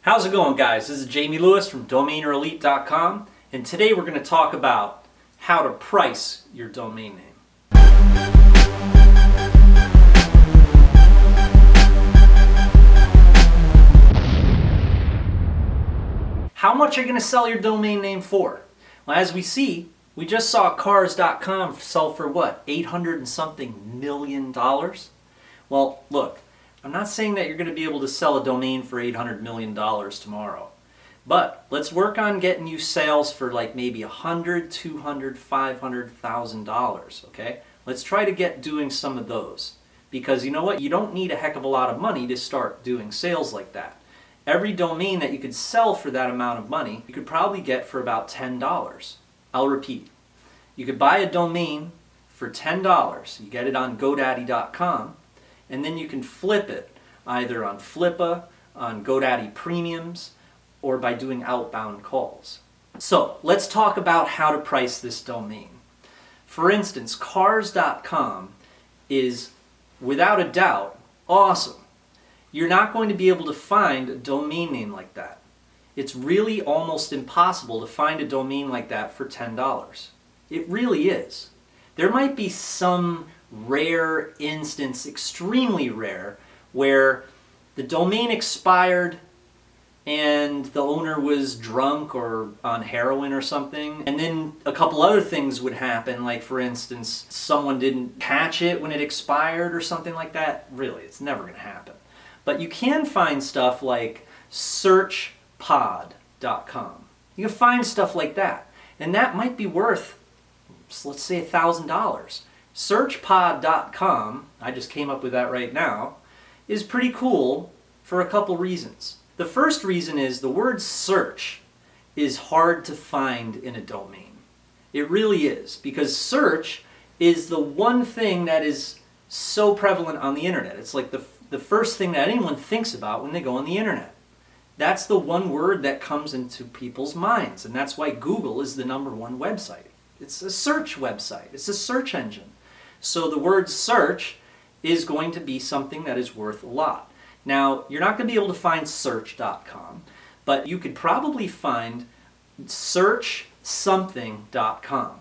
How's it going, guys? This is Jamie Lewis from DomainOrElite.com, and today we're going to talk about how to price your domain name. How much are you going to sell your domain name for? Well, as we see, we just saw cars.com sell for what? $800 and something million. Well, look, I'm not saying that you're going to be able to sell a domain for $800 million tomorrow. But let's work on getting you sales for like maybe $100, $200, $500,000, okay? Let's try to get doing some of those. Because you know what? You don't need a heck of a lot of money to start doing sales like that. Every domain that you could sell for that amount of money, you could probably get for about $10. I'll repeat. You could buy a domain for $10. You get it on GoDaddy.com. And then you can flip it either on Flippa, on GoDaddy Premiums, or by doing outbound calls. So let's talk about how to price this domain. For instance, cars.com is without a doubt awesome. You're not going to be able to find a domain name like that. It's really almost impossible to find a domain like that for $10. It really is. There might be some rare instance, extremely rare, where the domain expired and the owner was drunk or on heroin or something, and then a couple other things would happen, like for instance someone didn't patch it when it expired or something like that. Really, it's never going to happen. But you can find stuff like searchpod.com. You can find stuff like that, and that might be worth, let's say, $1,000. Searchpod.com, I just came up with that right now, is pretty cool for a couple reasons. The first reason is the word search is hard to find in a domain. It really is, because search is the one thing that is so prevalent on the internet. It's like the first thing that anyone thinks about when they go on the internet. That's the one word that comes into people's minds, and that's why Google is the #1 website. It's a search website. It's a search engine. So the word search is going to be something that is worth a lot. Now, you're not going to be able to find search.com, but you could probably find searchsomething.com.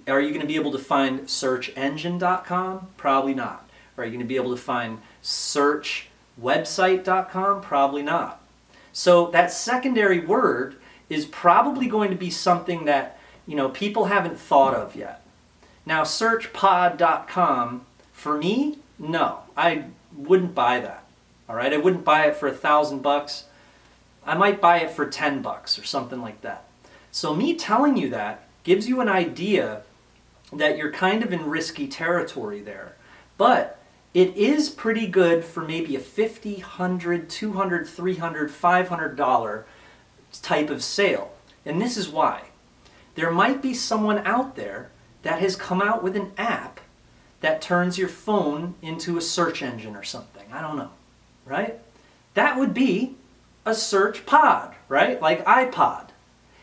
Are you going to be able to find searchengine.com? Probably not. Are you going to be able to find searchwebsite.com? Probably not. So that secondary word is probably going to be something that, people haven't thought of yet. Now, searchpod.com, for me, no, I wouldn't buy that. All right, I wouldn't buy it for $1,000. I might buy it for $10 or something like that. So me telling you that gives you an idea that you're kind of in risky territory there. But it is pretty good for maybe a $50, $100, $200, $300, $500 type of sale. And this is why. There might be someone out there that has come out with an app that turns your phone into a search engine or something. I don't know, right? That would be a search pod, right? Like iPod.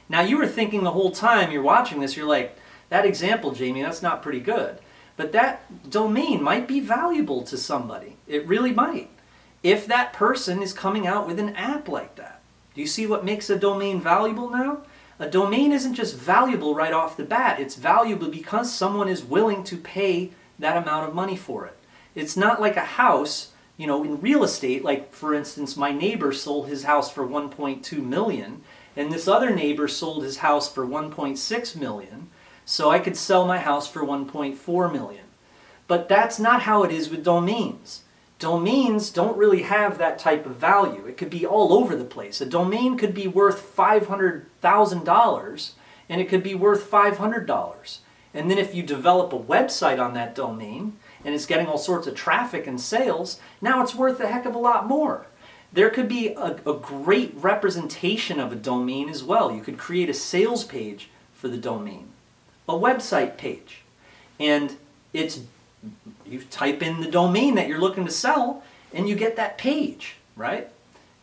Now you were thinking the whole time you're watching this, you're like, that example, Jamie, that's not pretty good. But that domain might be valuable to somebody. It really might. If that person is coming out with an app like that. Do you see what makes a domain valuable now? A domain isn't just valuable right off the bat. It's valuable because someone is willing to pay that amount of money for it. It's not like a house, in real estate, like for instance, my neighbor sold his house for $1.2 million, and this other neighbor sold his house for $1.6 million, so I could sell my house for $1.4 million. But that's not how it is with domains. Domains don't really have that type of value. It could be all over the place. A domain could be worth $500,000 and it could be worth $500. And then if you develop a website on that domain and it's getting all sorts of traffic and sales, now it's worth a heck of a lot more. There could be a great representation of a domain as well. You could create a sales page for the domain, a website page, and you type in the domain that you're looking to sell and you get that page, right?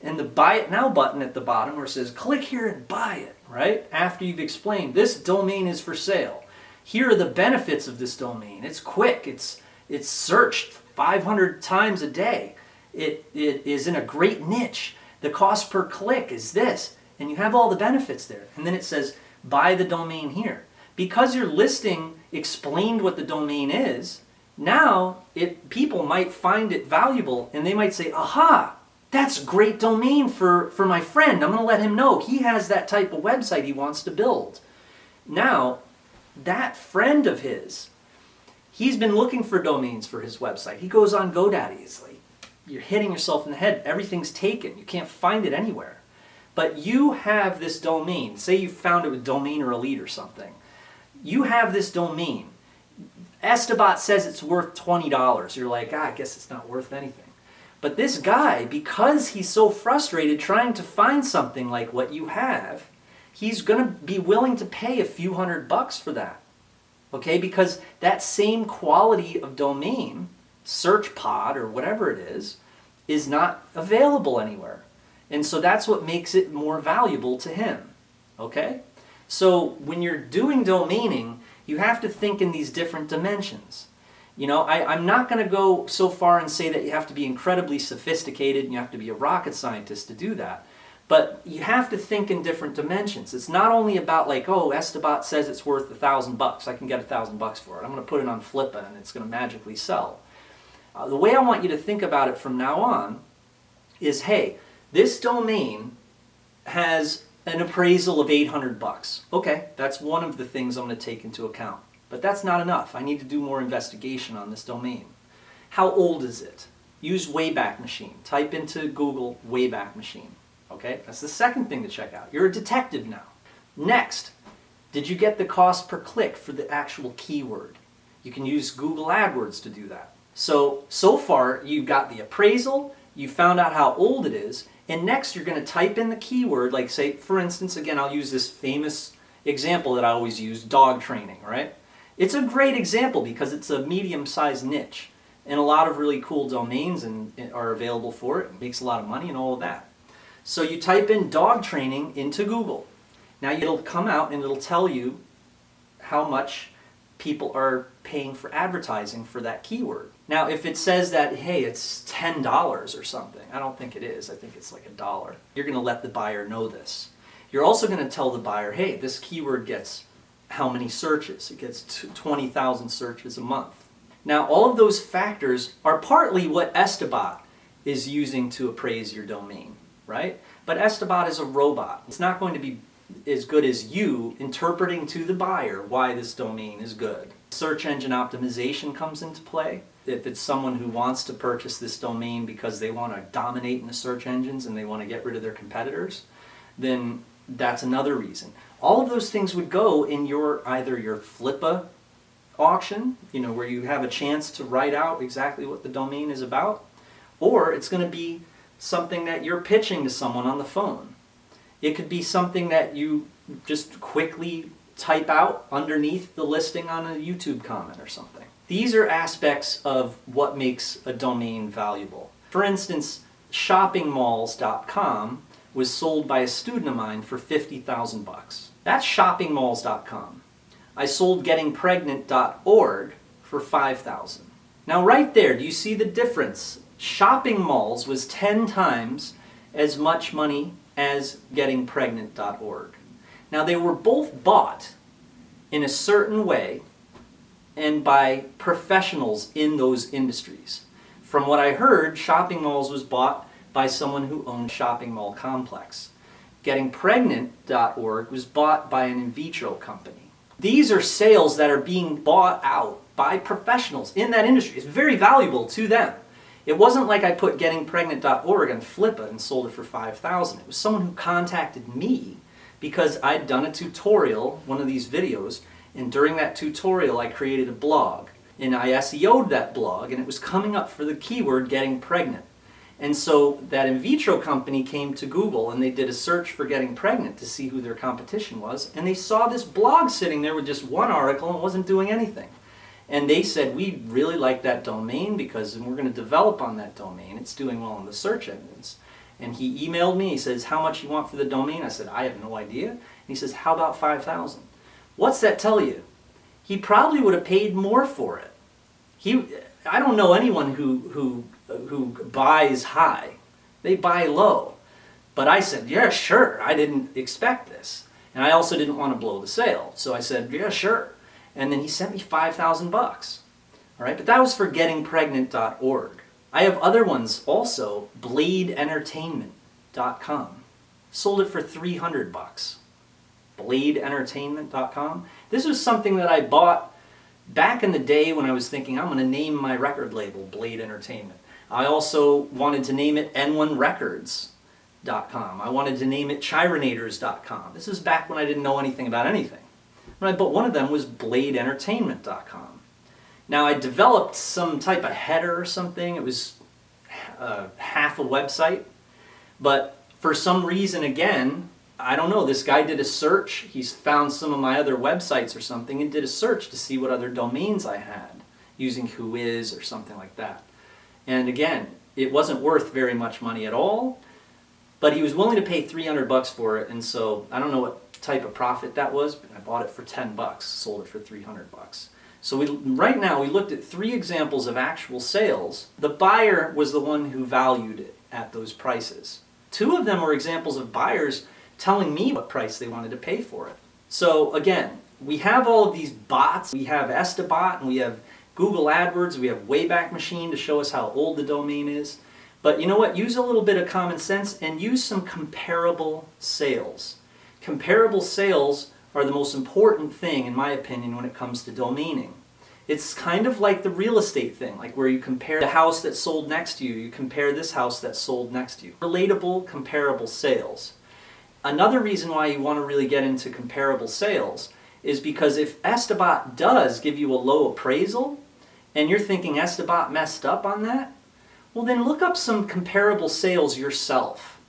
And the Buy It Now button at the bottom where it says click here and buy it, right? After you've explained this domain is for sale. Here are the benefits of this domain. It's quick. It's searched 500 times a day. It is in a great niche. The cost per click is this, and you have all the benefits there. And then it says, buy the domain here. Because your listing explained what the domain is, now people might find it valuable, and they might say, aha, that's a great domain for my friend. I'm going to let him know. He has that type of website he wants to build. Now, that friend of his, he's been looking for domains for his website. He goes on GoDaddy. He's like, you're hitting yourself in the head. Everything's taken. You can't find it anywhere. But you have this domain. Say you found it with Domainer Elite or something. You have this domain. Estabot says it's worth $20. You're like, I guess it's not worth anything. But this guy, because he's so frustrated trying to find something like what you have, he's going to be willing to pay a few $100 for that. Okay? Because that same quality of domain, SearchPod or whatever it is not available anywhere. And so that's what makes it more valuable to him. Okay? So when you're doing domaining, you have to think in these different dimensions. You know, I'm not going to go so far and say that you have to be incredibly sophisticated and you have to be a rocket scientist to do that. But you have to think in different dimensions. It's not only about like, oh, Estabot says it's worth $1,000. I can get $1,000 for it. I'm going to put it on Flippa and it's going to magically sell. The way I want you to think about it from now on is, hey, this domain has an appraisal of $800. Okay, that's one of the things I'm going to take into account. But that's not enough. I need to do more investigation on this domain. How old is it? Use Wayback Machine. Type into Google Wayback Machine. Okay, that's the second thing to check out. You're a detective now. Next, did you get the cost per click for the actual keyword? You can use Google Adwords to do that. So far you've got the appraisal, you found out how old it is, and next you're going to type in the keyword, like say, for instance, again, I'll use this famous example that I always use, dog training, right? It's a great example because it's a medium-sized niche, and a lot of really cool domains are available for it. It makes a lot of money and all of that. So you type in dog training into Google. Now it'll come out and it'll tell you how much people are paying for advertising for that keyword. Now if it says that, hey, it's $10 or something, I don't think it is, I think it's like $1. You're going to let the buyer know this. You're also going to tell the buyer, hey, this keyword gets how many searches? It gets 20,000 searches a month. Now all of those factors are partly what Estabot is using to appraise your domain, right? But Estabot is a robot. It's not going to be as good as you interpreting to the buyer why this domain is good. Search engine optimization comes into play. If it's someone who wants to purchase this domain because they want to dominate in the search engines and they want to get rid of their competitors, then that's another reason. All of those things would go in either your Flippa auction, where you have a chance to write out exactly what the domain is about, or it's going to be something that you're pitching to someone on the phone. It could be something that you just quickly type out underneath the listing on a YouTube comment or something. These are aspects of what makes a domain valuable. For instance, shoppingmalls.com was sold by a student of mine for $50,000. That's shoppingmalls.com. I sold gettingpregnant.org for $5,000. Now right there, do you see the difference? Shopping Malls was 10 times as much money as gettingpregnant.org. Now they were both bought in a certain way and by professionals in those industries. From what I heard, Shopping Malls was bought by someone who owned a shopping mall complex. Gettingpregnant.org was bought by an in vitro company. These are sales that are being bought out by professionals in that industry. It's very valuable to them. It wasn't like I put gettingpregnant.org on Flippa and sold it for $5,000. It was someone who contacted me because I'd done a tutorial, one of these videos, and during that tutorial I created a blog. And I SEO'd that blog and it was coming up for the keyword getting pregnant. And so that in vitro company came to Google and they did a search for getting pregnant to see who their competition was. And they saw this blog sitting there with just one article and wasn't doing anything. And they said, we really like that domain because we're going to develop on that domain. It's doing well in the search engines. And he emailed me, he says, how much you want for the domain? I said, I have no idea. And he says, how about $5,000? What's that tell you? He probably would have paid more for it. I don't know anyone who buys high. They buy low. But I said, yeah, sure. I didn't expect this. And I also didn't want to blow the sale. So I said, yeah, sure. And then he sent me $5,000. All right, but that was for gettingpregnant.org. I have other ones also, bladeentertainment.com. Sold it for $300. Bladeentertainment.com. This was something that I bought back in the day when I was thinking, I'm going to name my record label Blade Entertainment. I also wanted to name it N1Records.com. I wanted to name it Chironators.com. This is back when I didn't know anything about anything. But one of them was BladeEntertainment.com. Now I developed some type of header or something. It was half a website. But for some reason, again, I don't know, this guy did a search. He's found some of my other websites or something and did a search to see what other domains I had using Whois or something like that. And again, it wasn't worth very much money at all, but he was willing to pay $300 for it. And so I don't know what type of profit that was, but I bought it for $10, sold it for $300. So right now we looked at 3 examples of actual sales. The buyer was the one who valued it at those prices. 2 of them were examples of buyers telling me what price they wanted to pay for it. So again, we have all of these bots. We have Estabot and we have Google Adwords. We have Wayback Machine to show us how old the domain is. But you know what? Use a little bit of common sense and use some comparable sales. Comparable sales are the most important thing, in my opinion, when it comes to domaining. It's kind of like the real estate thing, like where you compare the house that sold next to you, you compare this house that sold next to you. Relatable, comparable sales. Another reason why you want to really get into comparable sales is because if Estabot does give you a low appraisal, and you're thinking Estabot messed up on that, well then look up some comparable sales yourself,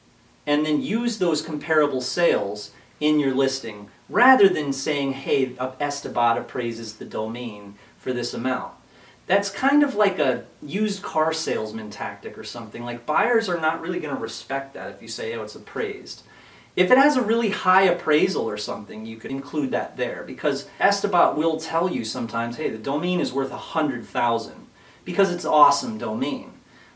and then use those comparable sales in your listing, rather than saying, hey, Estabot appraises the domain for this amount. That's kind of like a used car salesman tactic or something. Like buyers are not really going to respect that if you say, oh, it's appraised. If it has a really high appraisal or something, you could include that there, because Estabot will tell you sometimes, hey, the domain is worth $100,000 because it's an awesome domain.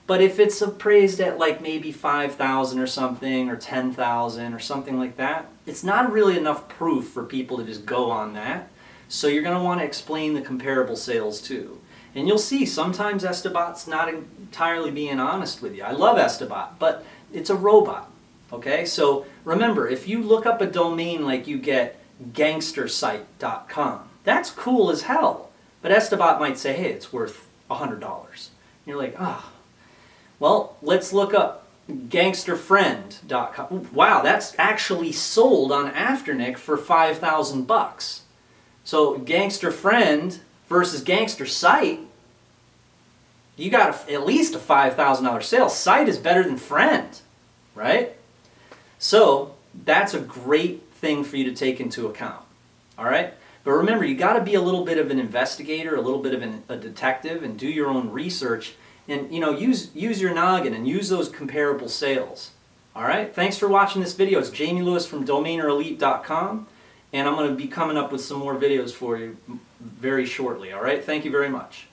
But if it's appraised at like maybe $5,000 or something, or $10,000 or something like that, it's not really enough proof for people to just go on that. So you're going to want to explain the comparable sales too. And you'll see sometimes Estabot's not entirely being honest with you. I love Estabot, but it's a robot. Okay, so remember, if you look up a domain like you get gangstersite.com, that's cool as hell. But Estabot might say, hey, it's worth $100. And you're like, ah. Well, let's look up gangsterfriend.com. Wow, that's actually sold on Afternic for $5,000. So Gangster Friend versus Gangster Site, you got at least a $5,000 sale. Site is better than Friend, right? So that's a great thing for you to take into account, all right? But remember, you got to be a little bit of an investigator, a little bit of a detective, and do your own research. And use your noggin and use those comparable sales. All right? Thanks for watching this video. It's Jamie Lewis from DomainerElite.com, and I'm going to be coming up with some more videos for you very shortly. All right? Thank you very much.